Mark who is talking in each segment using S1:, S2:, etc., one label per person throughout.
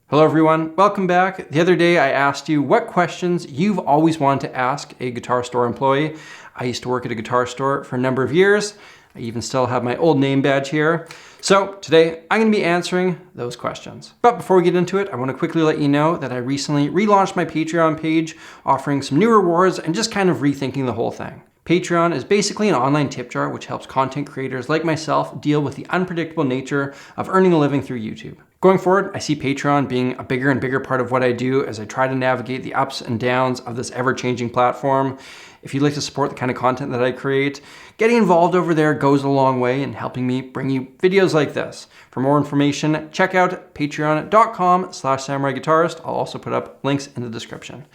S1: Hello everyone, welcome back. The other day I asked you what questions you've always wanted to ask a guitar store employee. I used to work at a guitar store for a number of years. I even still have my old name badge here. So today I'm going to be answering those questions. But before we get into it, I want to quickly let you know that I recently relaunched my Patreon page, offering some new rewards and just kind of rethinking the whole thing. Patreon is basically an online tip jar which helps content creators like myself deal with the unpredictable nature of earning a living through YouTube. Going forward, I see Patreon being a bigger and bigger part of what I do as I try to navigate the ups and downs of this ever-changing platform. If you'd like to support the kind of content that I create, getting involved over there goes a long way in helping me bring you videos like this. For more information, check out patreon.com/samuraiguitarist. I'll also put up links in the description.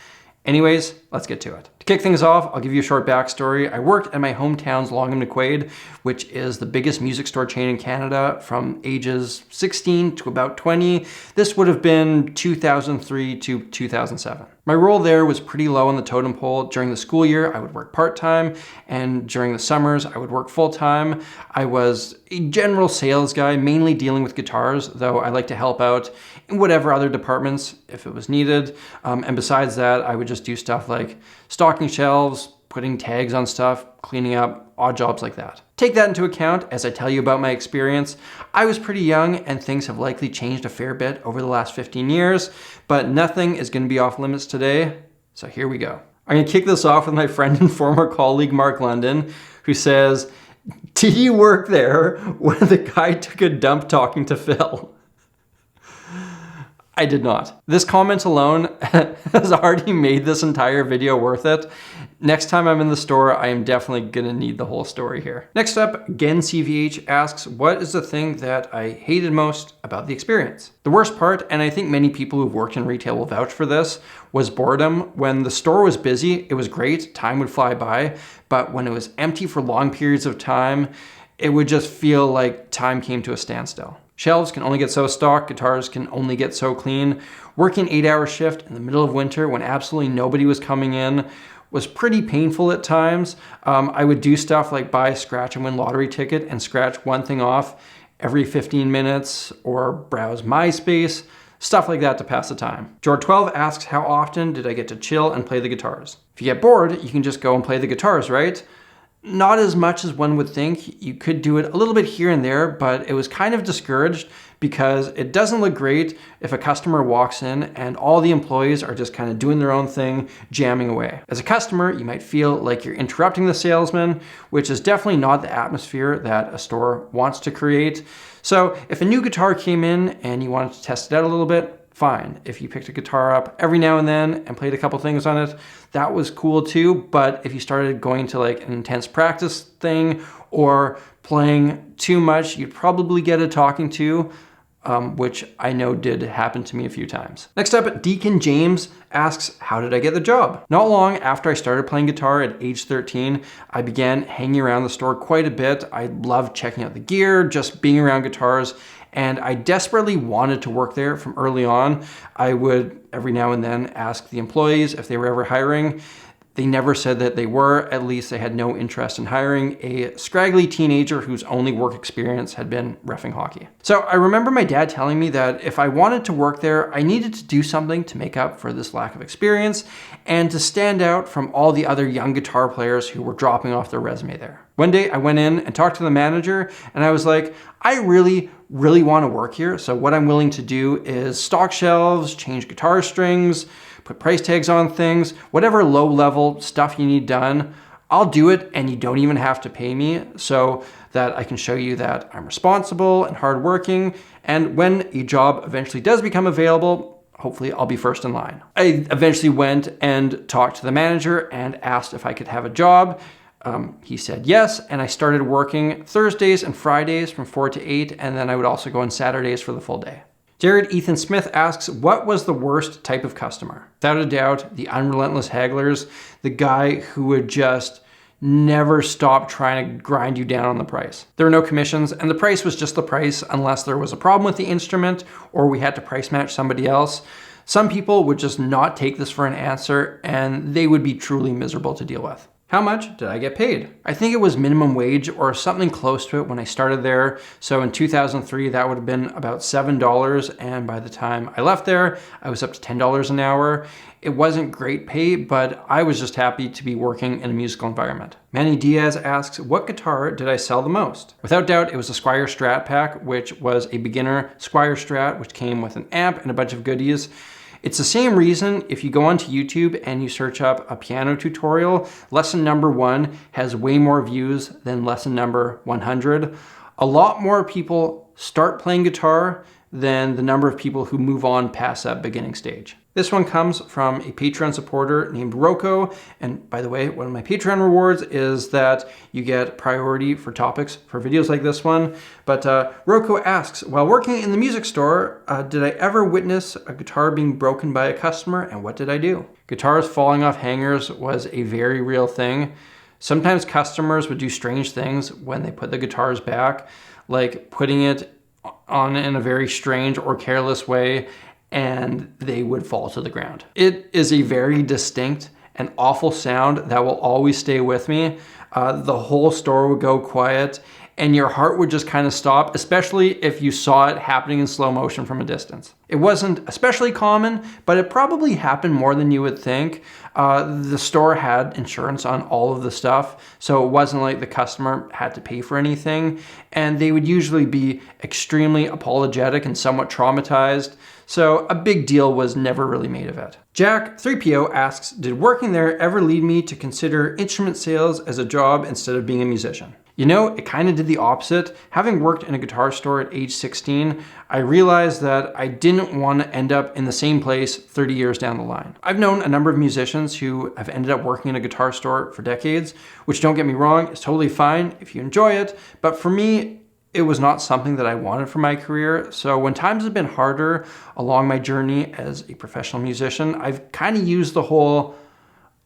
S1: Anyways, let's get to it. To kick things off, I'll give you a short backstory. I worked at my hometown's Long & McQuaid, which is the biggest music store chain in Canada from ages 16 to about 20. This would have been 2003 to 2007. My role there was pretty low on the totem pole. During the school year, I would work part-time, and during the summers, I would work full-time. I was a general sales guy, mainly dealing with guitars, though I like to help out in whatever other departments if it was needed. And besides that, I would just do stuff like stocking shelves, putting tags on stuff, cleaning up, odd jobs like that. Take that into account as I tell you about my experience. I was pretty young and things have likely changed a fair bit over the last 15 years, but nothing is going to be off limits today, so here we go. I'm going to kick this off with my friend and former colleague Mark London, who says, "Did you work there when the guy took a dump talking to Phil?" I did not. This comment alone has already made this entire video worth it. Next time I'm in the store, I am definitely gonna need the whole story here. Next up, Gen CVH asks, what is the thing that I hated most about the experience? The worst part, and I think many people who've worked in retail will vouch for this, was boredom. When the store was busy, it was great, time would fly by, but when it was empty for long periods of time, it would just feel like time came to a standstill. Shelves can only get so stocked, guitars can only get so clean. Working 8-hour shift in the middle of winter when absolutely nobody was coming in was pretty painful at times. I would do stuff like buy a scratch and win lottery ticket and scratch one thing off every 15 minutes or browse MySpace, stuff like that to pass the time. George12 asks, how often did I get to chill and play the guitars? If you get bored, you can just go and play the guitars, right? Not as much as one would think. You could do it a little bit here and there, but it was kind of discouraged because it doesn't look great if a customer walks in and all the employees are just kind of doing their own thing, jamming away. As a customer, you might feel like you're interrupting the salesman, which is definitely not the atmosphere that a store wants to create. So if a new guitar came in and you wanted to test it out a little bit, fine. If you picked a guitar up every now and then and played a couple things on it, that was cool too. But if you started going to like an intense practice thing or playing too much, you'd probably get a talking to, which I know did happen to me a few times. Next up, Deacon James asks, how did I get the job? Not long after I started playing guitar at age 13, I began hanging around the store quite a bit. I loved checking out the gear, just being around guitars, and I desperately wanted to work there from early on. I would every now and then ask the employees if they were ever hiring. They never said that they were, at least they had no interest in hiring a scraggly teenager whose only work experience had been reffing hockey. So I remember my dad telling me that if I wanted to work there, I needed to do something to make up for this lack of experience and to stand out from all the other young guitar players who were dropping off their resume there. One day I went in and talked to the manager and I was like, I really want to work here. So what I'm willing to do is stock shelves, change guitar strings, put price tags on things, whatever low level stuff you need done, I'll do it and you don't even have to pay me so that I can show you that I'm responsible and hardworking. And when a job eventually does become available, hopefully I'll be first in line. I eventually went and talked to the manager and asked if I could have a job. He said yes, and I started working Thursdays and Fridays from 4 to 8, and then I would also go on Saturdays for the full day. Jared Ethan Smith asks, what was the worst type of customer? Without a doubt, the unrelentless hagglers, the guy who would just never stop trying to grind you down on the price. There were no commissions, and the price was just the price unless there was a problem with the instrument or we had to price match somebody else. Some people would just not take this for an answer, and they would be truly miserable to deal with. How much did I get paid? I think it was minimum wage or something close to it when I started there. So in 2003, that would have been about $7. And by the time I left there, I was up to $10 an hour. It wasn't great pay, but I was just happy to be working in a musical environment. Manny Diaz asks, what guitar did I sell the most? Without doubt, it was the Squier Strat pack, which was a beginner Squier Strat, which came with an amp and a bunch of goodies. It's the same reason if you go onto YouTube and you search up a piano tutorial, lesson number 1 has way more views than lesson number 100. A lot more people start playing guitar than the number of people who move on past that beginning stage. This one comes from a Patreon supporter named Rocco. And by the way, one of my Patreon rewards is that you get priority for topics for videos like this one. But Rocco asks, while working in the music store, did I ever witness a guitar being broken by a customer, and what did I do? Guitars falling off hangers was a very real thing. Sometimes customers would do strange things when they put the guitars back, like putting it on in a very strange or careless way, and they would fall to the ground. It is a very distinct and awful sound that will always stay with me. The whole store would go quiet and your heart would just kind of stop, especially if you saw it happening in slow motion from a distance. It wasn't especially common, but it probably happened more than you would think. The store had insurance on all of the stuff, so it wasn't like the customer had to pay for anything, and they would usually be extremely apologetic and somewhat traumatized, so a big deal was never really made of it. Jack 3PO asks, did working there ever lead me to consider instrument sales as a job instead of being a musician? You know, it kind of did the opposite. Having worked in a guitar store at age 16, I realized that I didn't want to end up in the same place 30 years down the line. I've known a number of musicians who have ended up working in a guitar store for decades, which, don't get me wrong, is totally fine if you enjoy it. But for me, it was not something that I wanted for my career. So when times have been harder along my journey as a professional musician, I've kind of used the whole,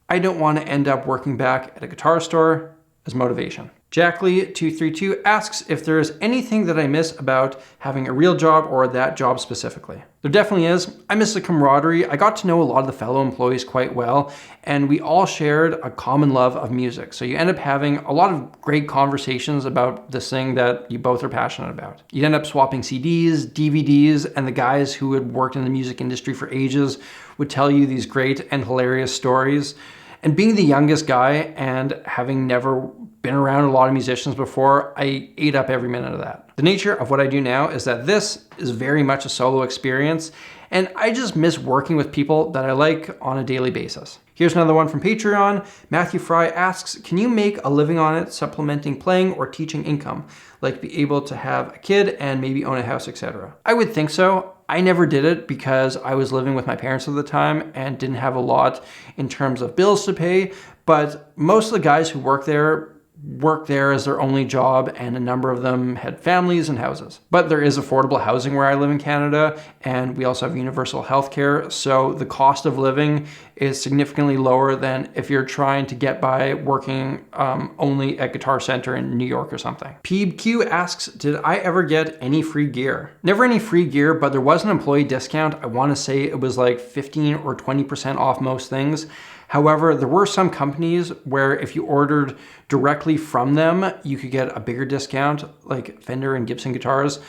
S1: I don't want to end up working back at a guitar store as motivation. Jacklee232 asks if there is anything that I miss about having a real job or that job specifically. There definitely is. I miss the camaraderie. I got to know a lot of the fellow employees quite well, and we all shared a common love of music. So you end up having a lot of great conversations about this thing that you both are passionate about. You end up swapping CDs, DVDs, and the guys who had worked in the music industry for ages would tell you these great and hilarious stories. And being the youngest guy and having never been around a lot of musicians before, I ate up every minute of that. The nature of what I do now is that this is very much a solo experience, and I just miss working with people that I like on a daily basis. Here's another one from Patreon. Matthew Fry asks, can you make a living on it supplementing playing or teaching income? Like be able to have a kid and maybe own a house, etc. I would think so. I never did it because I was living with my parents at the time and didn't have a lot in terms of bills to pay, but most of the guys who work there as their only job, and a number of them had families and houses. But there is affordable housing where I live in Canada, and we also have universal healthcare, so the cost of living is significantly lower than if you're trying to get by working only at Guitar Center in New York or something. PQ asks, did I ever get any free gear? Never any free gear, but there was an employee discount. I want to say it was like 15 or 20% off most things. However, there were some companies where if you ordered directly from them, you could get a bigger discount, like Fender and Gibson guitars.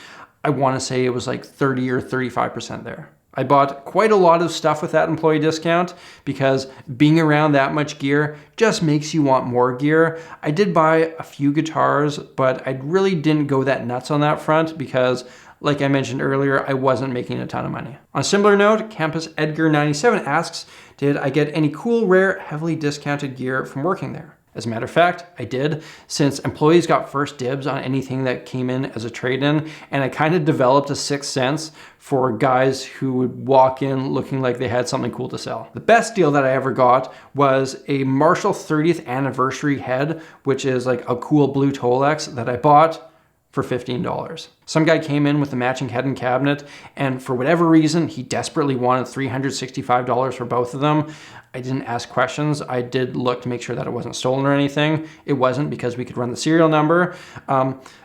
S1: I want to say it was like 30 or 35% there. I bought quite a lot of stuff with that employee discount because being around that much gear just makes you want more gear. I did buy a few guitars, but I really didn't go that nuts on that front because, like I mentioned earlier, I wasn't making a ton of money. On a similar note, Campus Edgar 97 asks, did I get any cool, rare, heavily discounted gear from working there? As a matter of fact, I did, since employees got first dibs on anything that came in as a trade-in, and I kind of developed a sixth sense for guys who would walk in looking like they had something cool to sell. The best deal that I ever got was a Marshall 30th anniversary head, which is like a cool blue Tolex that I bought for $15. Some guy came in with a matching head and cabinet, and for whatever reason, he desperately wanted $365 for both of them. I didn't ask questions. I did look to make sure that it wasn't stolen or anything. It wasn't, because we could run the serial number.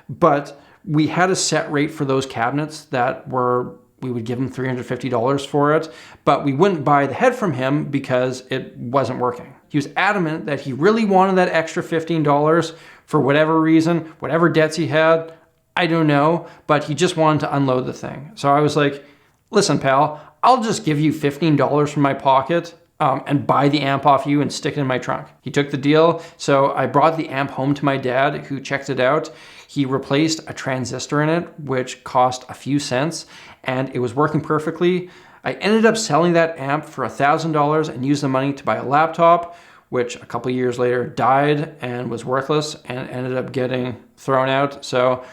S1: But we had a set rate for those cabinets that we would give him $350 for it, but we wouldn't buy the head from him because it wasn't working. He was adamant that he really wanted that extra $15 for whatever reason, whatever debts he had, I don't know, but he just wanted to unload the thing. So I was like, listen, pal, I'll just give you $15 from my pocket and buy the amp off you and stick it in my trunk. He took the deal, so I brought the amp home to my dad, who checked it out. He replaced a transistor in it, which cost a few cents, and it was working perfectly. I ended up selling that amp for $1,000 and used the money to buy a laptop, which a couple years later died and was worthless and ended up getting thrown out. So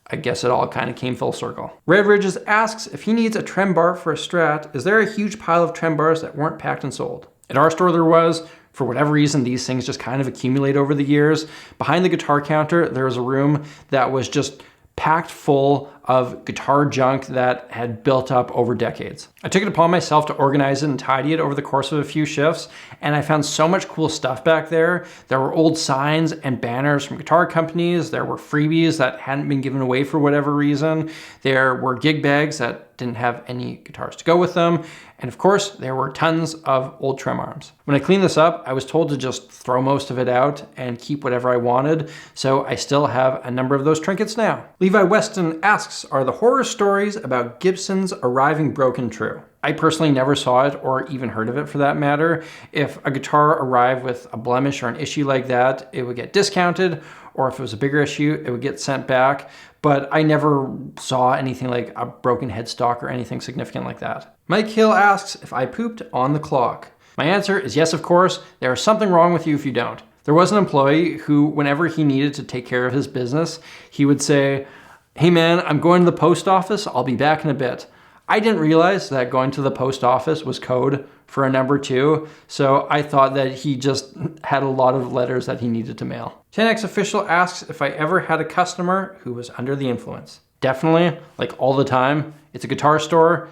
S1: I guess it all kind of came full circle. Red Ridges asks if he needs a trem bar for a Strat. Is there a huge pile of trem bars that weren't packed and sold? At our store there was. For whatever reason, these things just kind of accumulate over the years. Behind the guitar counter, there was a room that was just packed full of guitar junk that had built up over decades. I took it upon myself to organize it and tidy it over the course of a few shifts, and I found so much cool stuff back there. There were old signs and banners from guitar companies. There were freebies that hadn't been given away for whatever reason. There were gig bags that didn't have any guitars to go with them. And of course, there were tons of old trem arms. When I cleaned this up, I was told to just throw most of it out and keep whatever I wanted, so I still have a number of those trinkets now. Levi Weston asks, are the horror stories about Gibsons arriving broken true? I personally never saw it or even heard of it for that matter. If a guitar arrived with a blemish or an issue like that, it would get discounted, or if it was a bigger issue, it would get sent back. But I never saw anything like a broken headstock or anything significant like that. Mike Hill asks if I pooped on the clock. My answer is yes, of course. There is something wrong with you if you don't. There was an employee who, whenever he needed to take care of his business, he would say, hey man, I'm going to the post office. I'll be back in a bit. I didn't realize that going to the post office was code for a number 2, so I thought that he just had a lot of letters that he needed to mail. 10X Official asks if I ever had a customer who was under the influence. Definitely, like all the time. It's a guitar store,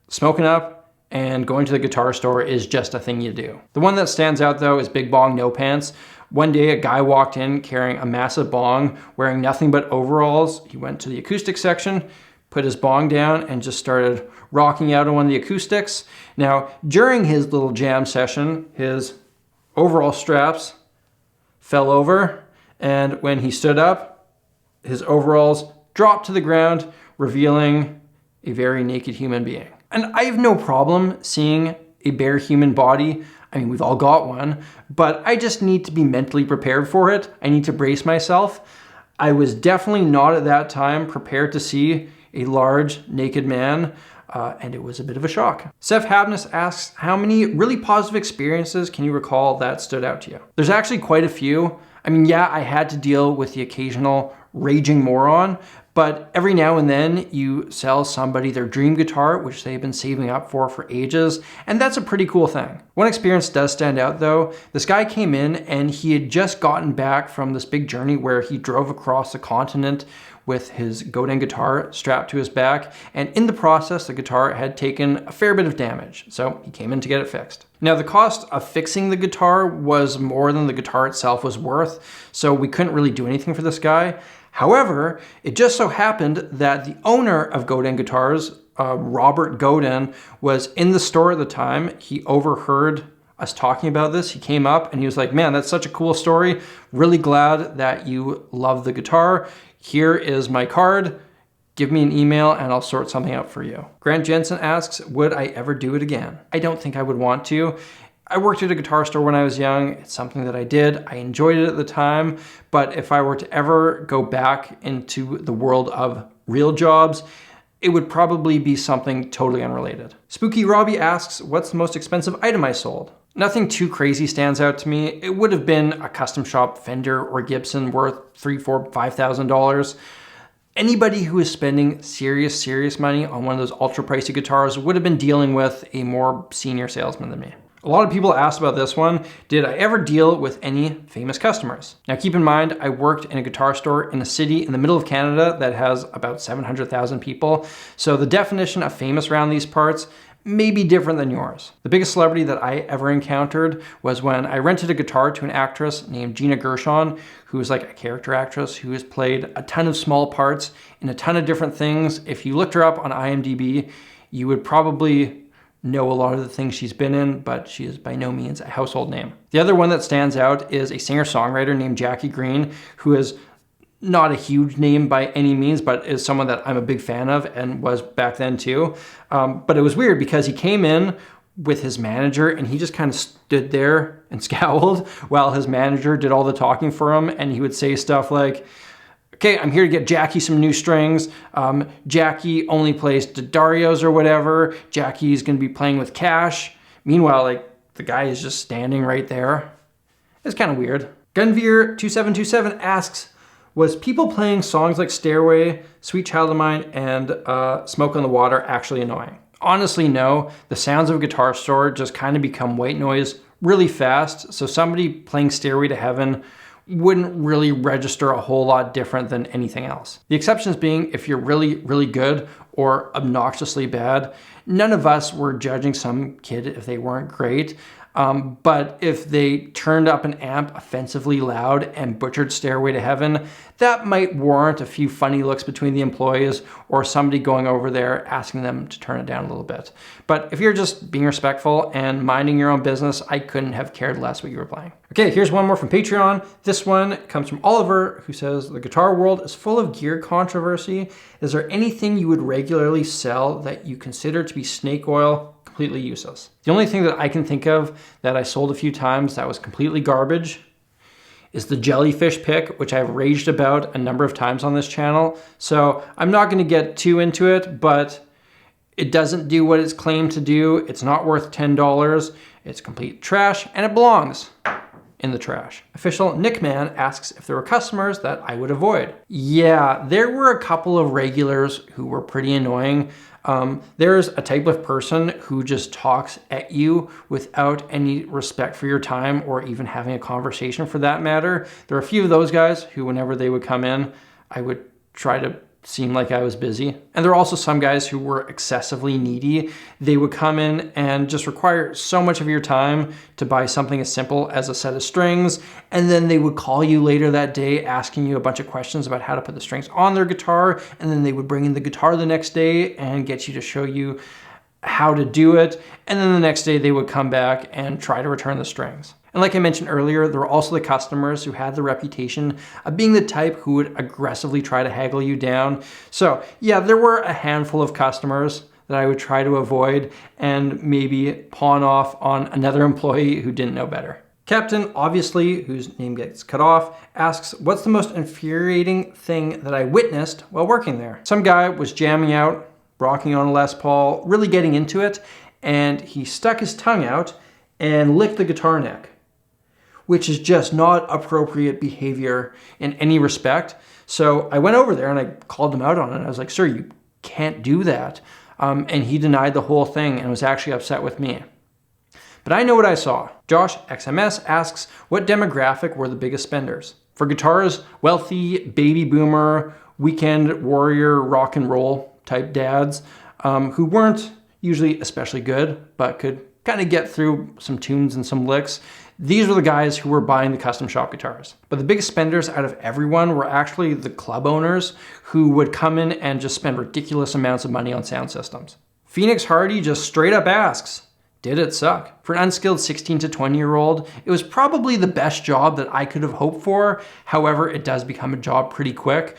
S1: smoking up, and going to the guitar store is just a thing you do. The one that stands out though is Big Bong No Pants. One day a guy walked in carrying a massive bong, wearing nothing but overalls. He went to the acoustic section, put his bong down, and just started rocking out on one of the acoustics. Now, during his little jam session, his overall straps fell over, and when he stood up, his overalls dropped to the ground, revealing a very naked human being. And I have no problem seeing a bare human body. I mean, we've all got one, but I just need to be mentally prepared for it. I need to brace myself. I was definitely not at that time prepared to see a large naked man, and it was a bit of a shock. Seth Habness asks, how many really positive experiences can you recall that stood out to you? There's actually quite a few. I mean, yeah, I had to deal with the occasional raging moron, but every now and then you sell somebody their dream guitar, which they've been saving up for ages, and that's a pretty cool thing. One experience does stand out though. This guy came in and he had just gotten back from this big journey where he drove across the continent with his Godin guitar strapped to his back, and in the process, the guitar had taken a fair bit of damage, so he came in to get it fixed. Now, the cost of fixing the guitar was more than the guitar itself was worth, so we couldn't really do anything for this guy. However, it just so happened that the owner of Godin Guitars, Robert Godin, was in the store at the time. He overheard us talking about this. He came up and he was like, man, that's such a cool story. Really glad that you love the guitar. Here is my card. Give me an email and I'll sort something out for you. Grant Jensen asks, would I ever do it again? I don't think I would want to. I worked at a guitar store when I was young. It's something that I did. I enjoyed it at the time, but if I were to ever go back into the world of real jobs, it would probably be something totally unrelated. Spooky Robbie asks, what's the most expensive item I sold? Nothing too crazy stands out to me. It would have been a custom shop Fender or Gibson worth $3,000, $4,000, $5,000. Anybody who is spending serious money on one of those ultra pricey guitars would have been dealing with a more senior salesman than me. A lot of people asked about this one. Did I ever deal with any famous customers? Now keep in mind, I worked in a guitar store in a city in the middle of Canada that has about 700,000 people. So the definition of famous around these parts may be different than yours. The biggest celebrity that I ever encountered was when I rented a guitar to an actress named Gina Gershon, who is like a character actress who has played a ton of small parts in a ton of different things. If you looked her up on IMDb, you would probably know a lot of the things she's been in, but she is by no means a household name. The other one that stands out is a singer-songwriter named Jackie Green, who is not a huge name by any means, but is someone that I'm a big fan of and was back then too. But it was weird because he came in with his manager and he just kind of stood there and scowled while his manager did all the talking for him. And he would say stuff like, okay, I'm here to get Jackie some new strings. Jackie only plays Darios or whatever. Jackie's going to be playing with cash. Meanwhile, like, the guy is just standing right there. It's kind of weird. Gunveer2727 asks, was people playing songs like Stairway, Sweet Child of Mine, and Smoke on the Water actually annoying? Honestly, no. The sounds of a Guitar Store just kind of become white noise really fast. So somebody playing Stairway to Heaven wouldn't really register a whole lot different than anything else. The exceptions being if you're really, really good or obnoxiously bad. None of us were judging some kid if they weren't great. But if they turned up an amp offensively loud and butchered Stairway to Heaven, that might warrant a few funny looks between the employees or somebody going over there asking them to turn it down a little bit. But if you're just being respectful and minding your own business, I couldn't have cared less what you were playing. Okay, here's one more from Patreon. This one comes from Oliver, who says, the guitar world is full of gear controversy. Is there anything you would regularly sell that you consider to be snake oil? Completely useless. The only thing that I can think of that I sold a few times that was completely garbage is the jellyfish pick, which I've raged about a number of times on this channel. So I'm not going to get too into it, but it doesn't do what it's claimed to do. It's not worth $10. It's complete trash and it belongs in the trash. Official Nickman asks if there were customers that I would avoid. Yeah, there were a couple of regulars who were pretty annoying. There's a type of person who just talks at you without any respect for your time or even having a conversation for that matter. There are a few of those guys who, whenever they would come in, I would try to seem like I was busy. And there are also some guys who were excessively needy. They would come in and just require so much of your time to buy something as simple as a set of strings. And then they would call you later that day asking you a bunch of questions about how to put the strings on their guitar. And then they would bring in the guitar the next day and get you to show you how to do it. And then the next day they would come back and try to return the strings. And like I mentioned earlier, there were also the customers who had the reputation of being the type who would aggressively try to haggle you down. So yeah, there were a handful of customers that I would try to avoid and maybe pawn off on another employee who didn't know better. Captain, obviously, whose name gets cut off, asks, what's the most infuriating thing that I witnessed while working there? Some guy was jamming out, rocking on a Les Paul, really getting into it, and he stuck his tongue out and licked the guitar neck, which is just not appropriate behavior in any respect. So I went over there and I called him out on it. I was like, sir, you can't do that. And he denied the whole thing and was actually upset with me. But I know what I saw. Josh XMS asks, what demographic were the biggest spenders? For guitars, wealthy, baby boomer, weekend warrior, rock and roll type dads who weren't usually especially good, but could kind of get through some tunes and some licks. These were the guys who were buying the custom shop guitars. But the biggest spenders out of everyone were actually the club owners who would come in and just spend ridiculous amounts of money on sound systems. Phoenix Hardy just straight up asks, did it suck? For an unskilled 16 to 20-year-old, it was probably the best job that I could have hoped for. However, it does become a job pretty quick.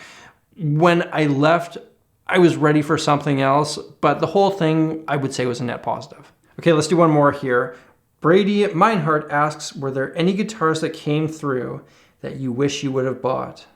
S1: When I left, I was ready for something else, but the whole thing I would say was a net positive. Okay, let's do one more here. Brady Meinhardt asks, were there any guitars that came through that you wish you would have bought?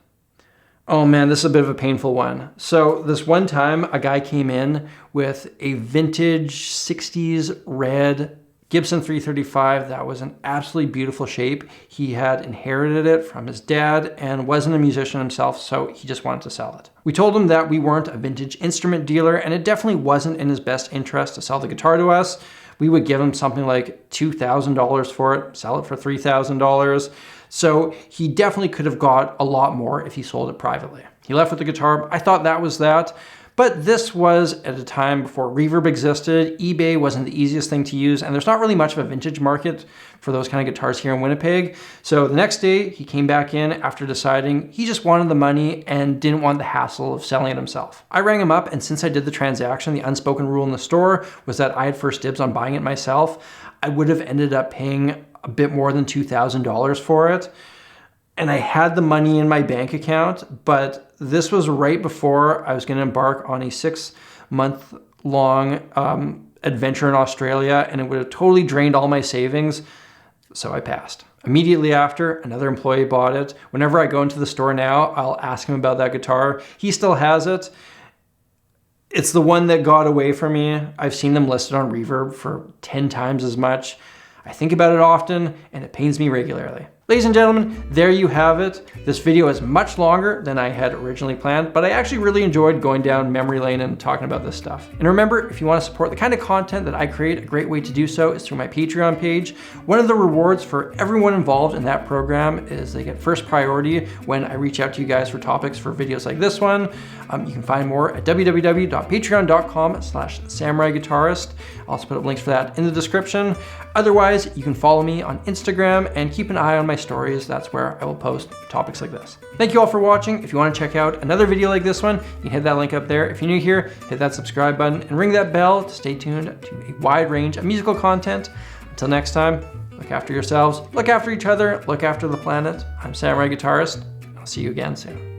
S1: Oh man, this is a bit of a painful one. So this one time, a guy came in with a vintage 60s red Gibson 335 that was in absolutely beautiful shape. He had inherited it from his dad and wasn't a musician himself, so he just wanted to sell it. We told him that we weren't a vintage instrument dealer and it definitely wasn't in his best interest to sell the guitar to us. We would give him something like $2,000 for it, sell it for $3,000. So he definitely could have got a lot more if he sold it privately. He left with the guitar. I thought that was that. But this was at a time before reverb existed. eBay wasn't the easiest thing to use, and there's not really much of a vintage market for those kind of guitars here in Winnipeg. So the next day he came back in after deciding he just wanted the money and didn't want the hassle of selling it himself. I rang him up, and since I did the transaction, the unspoken rule in the store was that I had first dibs on buying it myself. I would have ended up paying a bit more than $2,000 for it. And I had the money in my bank account, but this was right before I was going to embark on a 6-month long adventure in Australia, and it would have totally drained all my savings. So I passed. Immediately after, another employee bought it. Whenever I go into the store now, I'll ask him about that guitar. He still has it. It's the one that got away from me. I've seen them listed on Reverb for 10 times as much. I think about it often, and it pains me regularly. Ladies and gentlemen, there you have it. This video is much longer than I had originally planned, but I actually really enjoyed going down memory lane and talking about this stuff. And remember, if you want to support the kind of content that I create, a great way to do so is through my Patreon page. One of the rewards for everyone involved in that program is they get first priority when I reach out to you guys for topics for videos like this one. You can find more at www.patreon.com/samuraiguitarist. I'll also put up links for that in the description. Otherwise, you can follow me on Instagram and keep an eye on my stories. That's where I will post topics like this. Thank you all for watching. If you want to check out another video like this one, you can hit that link up there. If you're new here, hit that subscribe button and ring that bell to stay tuned to a wide range of musical content. Until next time, look after yourselves, look after each other, look after the planet. I'm Samurai Guitarist. I'll see you again soon.